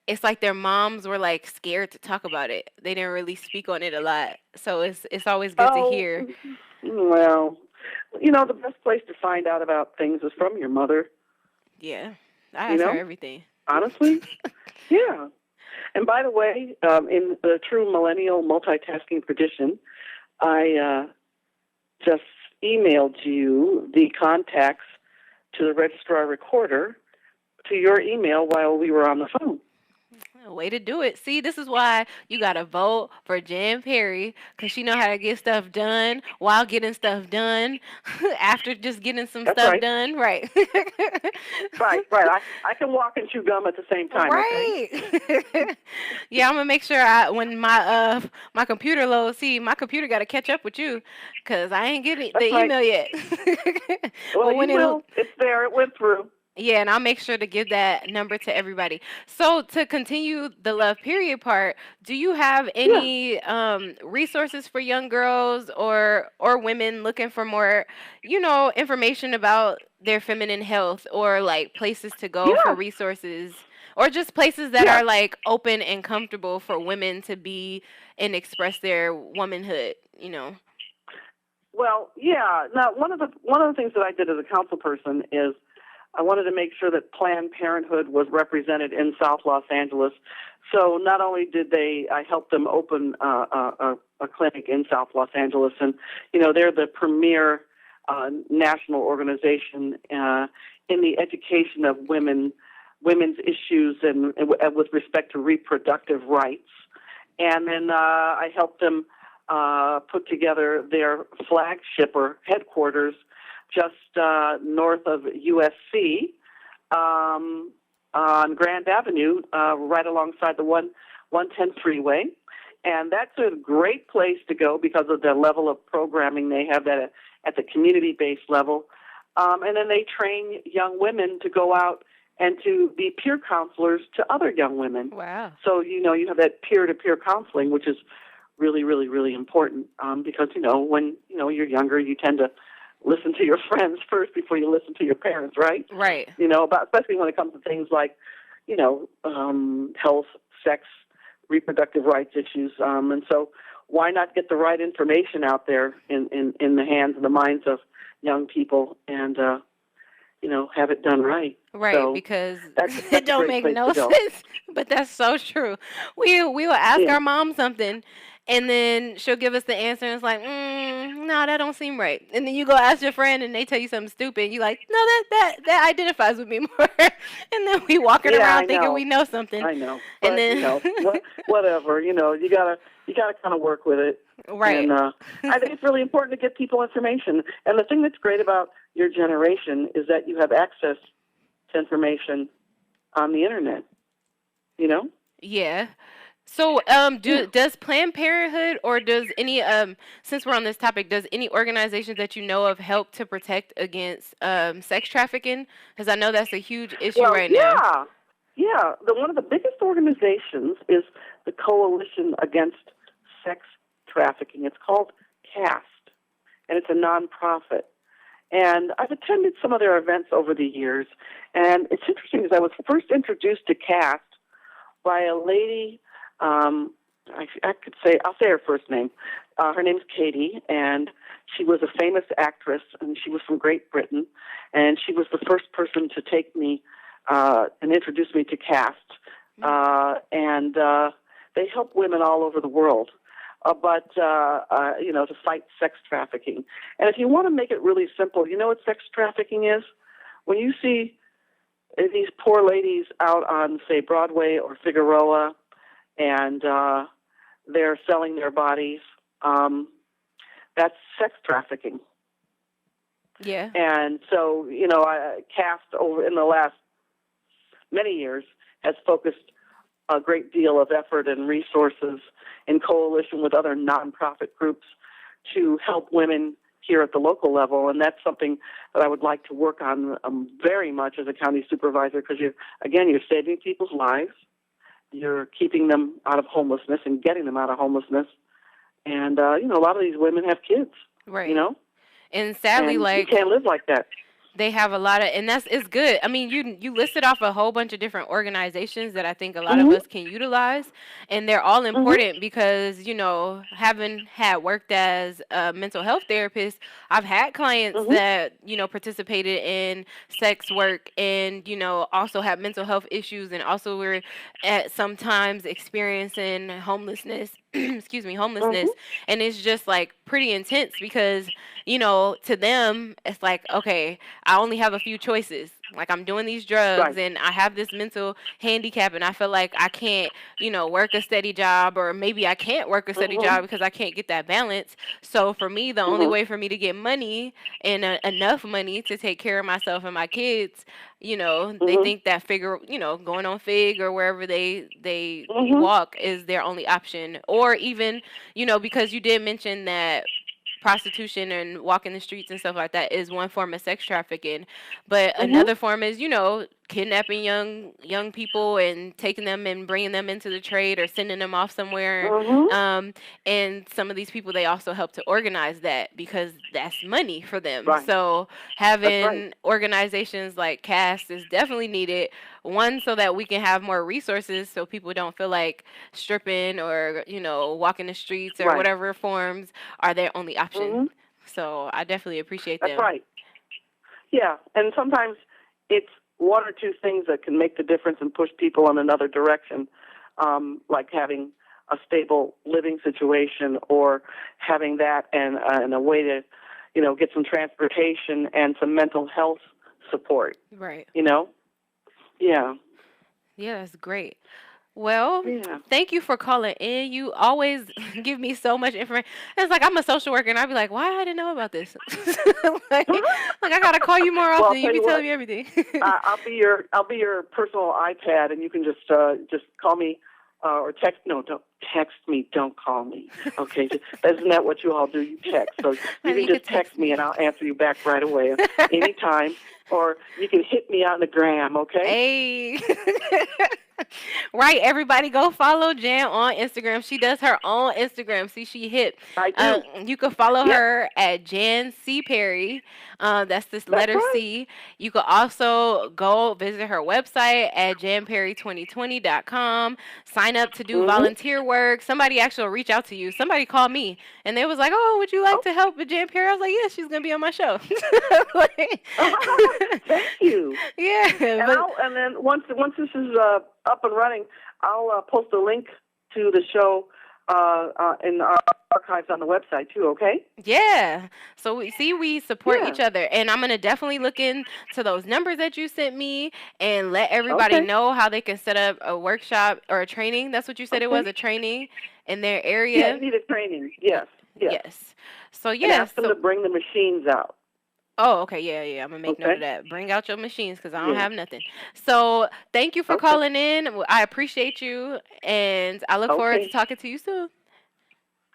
it's like their moms were like scared to talk about it. They didn't really speak on it a lot. So it's always good to Oh, hear. well, the best place to find out about things is from your mother, Yeah. I you ask her know, everything. honestly. Yeah. And by the way, in the true millennial multitasking tradition, I just emailed you the contacts to the registrar recorder to your email while we were on the phone. Way to do it. See, this is why you got to vote for Jan Perry because she know how to get stuff done while getting stuff done after just getting some That's stuff right. done. Right. Right. I can walk and chew gum at the same time, Right. okay? Yeah, I'm gonna make sure when my computer loads, see, my computer got to catch up with you because I ain't getting the That's right. email yet. Well, But you when will. It's there. It went through. yeah, and I'll make sure to give that number to everybody. So to continue the love period part, do you have Yeah. any resources for young girls or women looking for more, information about their feminine health or like places to go for Yes. resources or just places that Yes. are like open and comfortable for women to be and express their womanhood? Well, yeah. Now, one of the things that I did as a council person is I wanted to make sure that Planned Parenthood was represented in South Los Angeles. So not only did I helped them open a clinic in South Los Angeles, and they're the premier national organization in the education of women's issues and with respect to reproductive rights. And then I helped them put together their flagship or headquarters just north of USC on Grand Avenue, right alongside the 110 freeway. And that's a great place to go because of the level of programming they have at the community-based level. And then they train young women to go out and to be peer counselors to other young women. Wow. So, you have that peer-to-peer counseling, which is really, really, really important because, when, you're younger, you tend to listen to your friends first before you listen to your parents, right? Right. Especially when it comes to things like, health, sex, reproductive rights issues. And so why not get the right information out there in the hands and the minds of young people and, have it done right. Right, So because that's it don't a great make place no to go. sense, but that's so true. We will ask Yeah. our mom something, and then she'll give us the answer, and it's like, no, that don't seem right. And then you go ask your friend, and they tell you something stupid, and you like, no, that identifies with me more. And then we walking Yeah, around I thinking know. we know something, I know. and But, then whatever, you gotta kind of work with it. right, And I think it's really important to get people information. And the thing that's great about your generation is that you have access to information on the internet. yeah. So, does Planned Parenthood or does any since we're on this topic, does any organizations that you know of help to protect against sex trafficking? Because I know that's a huge issue Well, right now. yeah. One of the biggest organizations is the Coalition Against Sex Trafficking. It's called CAST, and it's a nonprofit. And I've attended some of their events over the years, and it's interesting because I was first introduced to CAST by a lady. I'll say her first name. Her name's Katie, and she was a famous actress, and she was from Great Britain, and she was the first person to take me and introduce me to CAST. And they help women all over the world, to fight sex trafficking. And if you want to make it really simple, you know what sex trafficking is? When you see these poor ladies out on, say, Broadway or Figueroa, and they're selling their bodies, that's sex trafficking. Yeah. And so, CAST over in the last many years has focused a great deal of effort and resources in coalition with other nonprofit groups to help women here at the local level, and that's something that I would like to work on very much as a county supervisor, because you're saving people's lives, you're keeping them out of homelessness and getting them out of homelessness, and a lot of these women have kids, Right. And sadly, and you like, can't live like that. they have a lot of, and it's good. I mean, you listed off a whole bunch of different organizations that I think a lot of us can utilize, and they're all important because, having had worked as a mental health therapist, I've had clients that, participated in sex work and, also have mental health issues, and also were at sometimes experiencing homelessness, excuse me, homelessness. And it's just like pretty intense because, to them, it's like, okay, I only have a few choices. Like, I'm doing these drugs and I have this mental handicap, and I feel like I can't, work a steady job, or maybe I can't work a steady job because I can't get that balance. So for me, the only way for me to get money and enough money to take care of myself and my kids, they think that going on Fig or wherever they walk is their only option. Or even, because you did mention that prostitution and walking the streets and stuff like that is one form of sex trafficking, but another form is, kidnapping young people and taking them and bringing them into the trade or sending them off somewhere. And some of these people, they also help to organize that because that's money for them. So having organizations like CAST is definitely needed. One, so that we can have more resources so people don't feel like stripping or, walking the streets or whatever forms are their only option. So I definitely appreciate them. That's right. Yeah, and sometimes it's one or two things that can make the difference and push people in another direction, like having a stable living situation, or having that and a way to, get some transportation and some mental health support. Right. Yeah. Yeah, that's great. Well, thank you for calling in. You always give me so much information. It's like I'm a social worker, and I'd be like, "Why I didn't know about this?" like I gotta call you more often. You be telling me everything. I'll be your personal iPad, and you can just call me or text. No, don't text me. Don't call me. Okay, isn't that what you all do? You text. So you can just text me, and I'll answer you back right away, anytime. Or you can hit me on the gram. Okay. Hey. Right, everybody go follow Jan on Instagram. She does her own Instagram. See, she hit. I do. You can follow her at Jan C. Perry. That's this letter C. You can also go visit her website at janperry2020.com. Sign up to do volunteer work. Somebody actually will reach out to you. Somebody called me, and they was like, "Oh, would you like to help with Jan Perry?" I was like, "Yeah, she's going to be on my show." Thank you. Yeah. And then once this is up and running, I'll post a link to the show in our archives on the website too. Okay? Yeah. So we support each other, and I'm gonna definitely look into those numbers that you sent me and let everybody know how they can set up a workshop or a training. That's what you said it was, a training in their area. Yeah, need a training. Yes. So and ask them to bring the machines out. Oh, okay. Yeah. I'm going to make note of that. Bring out your machines because I don't have nothing. So thank you for calling in. I appreciate you, and I look forward to talking to you soon.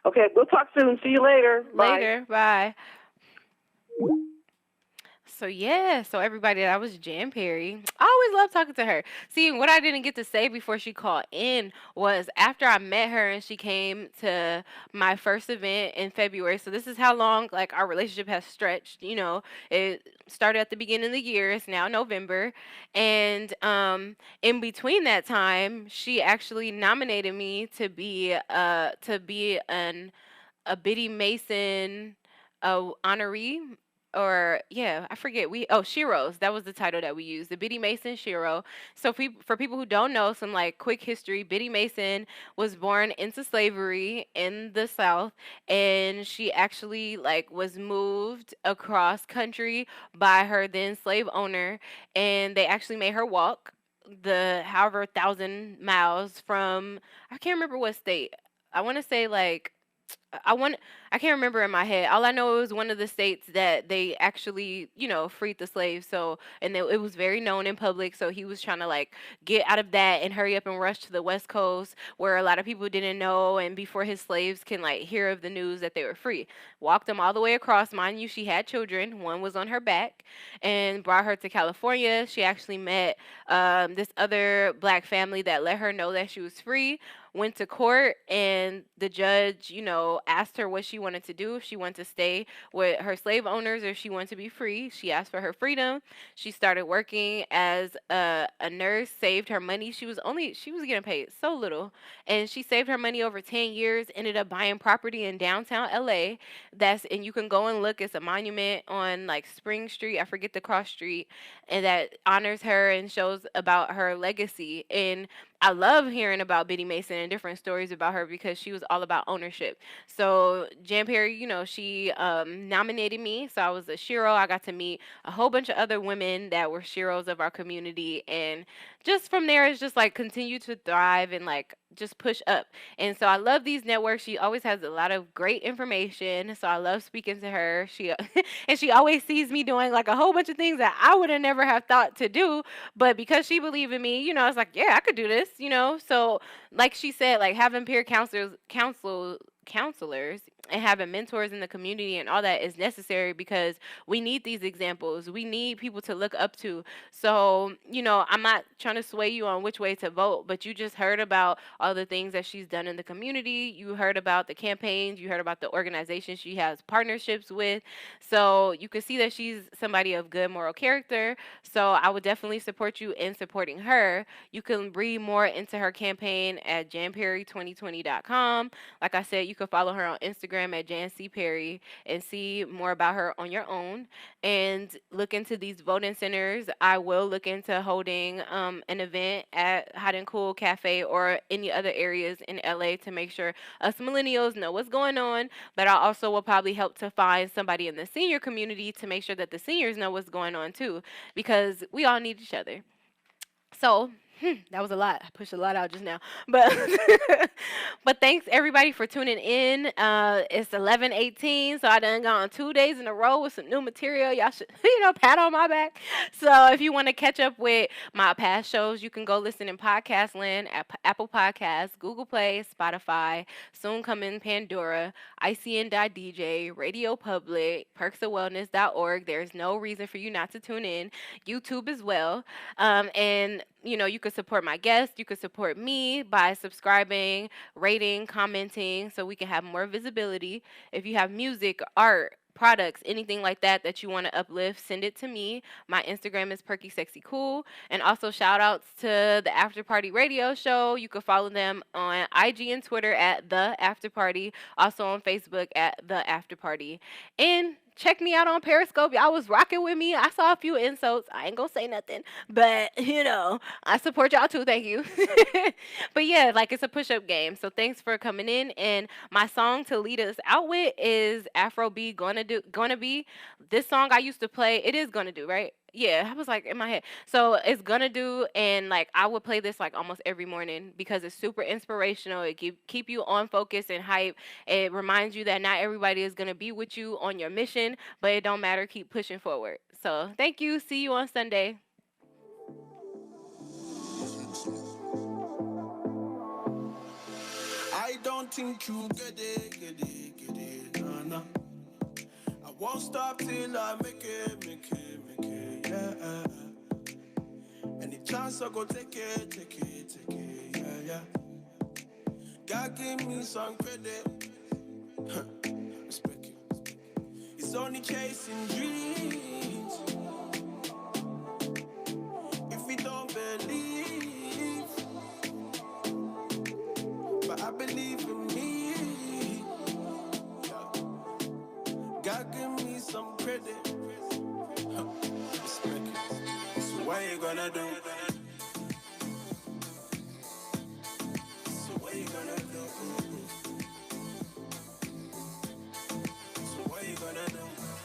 Okay, we'll talk soon. See you later. Later. Bye. So everybody, that was Jan Perry. I always love talking to her. See, what I didn't get to say before she called in was after I met her and she came to my first event in February. So this is how long like our relationship has stretched. It started at the beginning of the year. It's now November, and in between that time, she actually nominated me to be a Biddy Mason honoree. Or I forget. Shiros. That was the title that we used, the Biddy Mason Shiro. So for people who don't know, some like quick history. Biddy Mason was born into slavery in the South, and she actually was moved across country by her then slave owner, and they actually made her walk the however 1,000 miles from, I can't remember what state. I want to say I want I can't remember in my head. All I know, it was one of the states that they actually, freed the slaves. So, and it was very known in public. So he was trying to like get out of that and hurry up and rush to the West Coast, where a lot of people didn't know, and before his slaves can like hear of the news that they were free. Walked them all the way across. Mind you, she had children. One was on her back, and brought her to California. She actually met this other black family that let her know that she was free. Went to court, and the judge, asked her what she wanted to do, if she wanted to stay with her slave owners or if she wanted to be free. She asked for her freedom. She started working as a nurse, saved her money. She was getting paid so little, and she saved her money over 10 years, ended up buying property in downtown LA. And you can go and look, it's a monument on like Spring Street, I forget the cross street, and that honors her and shows about her legacy. And I love hearing about Biddy Mason and different stories about her, because she was all about ownership. So Jan Perry, she nominated me, so I was a shiro. I got to meet a whole bunch of other women that were shiros of our community, and just from there, it's just like continue to thrive and like just push up. And so I love these networks. She always has a lot of great information, so I love speaking to her. She and she always sees me doing like a whole bunch of things that I would have never have thought to do, but because she believed in me, it's like, yeah, I could do this. So like she said, like having peer counselors and having mentors in the community and all that is necessary, because we need these examples. We need people to look up to. So, I'm not trying to sway you on which way to vote, but you just heard about all the things that she's done in the community. You heard about the campaigns, you heard about the organizations she has partnerships with. So you can see that she's somebody of good moral character. So I would definitely support you in supporting her. You can read more into her campaign at janperry2020.com. Like I said, you can follow her on Instagram at Jan C. Perry and see more about her on your own, and look into these voting centers. I will look into holding an event at Hot and Cool Cafe or any other areas in LA to make sure us millennials know what's going on. But I also will probably help to find somebody in the senior community to make sure that the seniors know what's going on too, because we all need each other. So that was a lot. I pushed a lot out just now, but but thanks everybody for tuning in. It's 11:18, so I done gone 2 days in a row with some new material. Y'all should pat on my back. So if you want to catch up with my past shows, you can go listen in podcast land at Apple Podcasts, Google Play, Spotify, soon coming Pandora, ICN.DJ, Radio Public, perksofwellness.org. There's no reason for you not to tune in. YouTube as well. And you could support my guests. You could support me by subscribing, rating, commenting, so we can have more visibility. If you have music, art, products, anything like that that you want to uplift, send it to me. My Instagram is Perky Sexy Cool. And also shout outs to the After Party Radio Show. You can follow them on IG and Twitter at The After Party. Also on Facebook at The After Party. And check me out on Periscope. Y'all was rocking with me. I saw a few insults. I ain't gonna say nothing, but I support y'all too. Thank you. But yeah, like it's a push-up game. So thanks for coming in. And my song to lead us out with is Afrobeat Gonna Be. This song I used to play. It is Gonna Do, right? Yeah, I was like in my head. So it's Gonna Do, and like I would play this like almost every morning because it's super inspirational. It keep you on focus and hype. It reminds you that not everybody is gonna be with you on your mission, but it don't matter. Keep pushing forward. So thank you. See you on Sunday. I don't think you get it, nah, nah. I won't stop till I make it, yeah. Any chance I go take it, yeah. God give me some credit, respect it. It's only chasing dreams. If we don't believe, but I believe in me. Yeah. God give me some credit, respect it. So what you gonna do?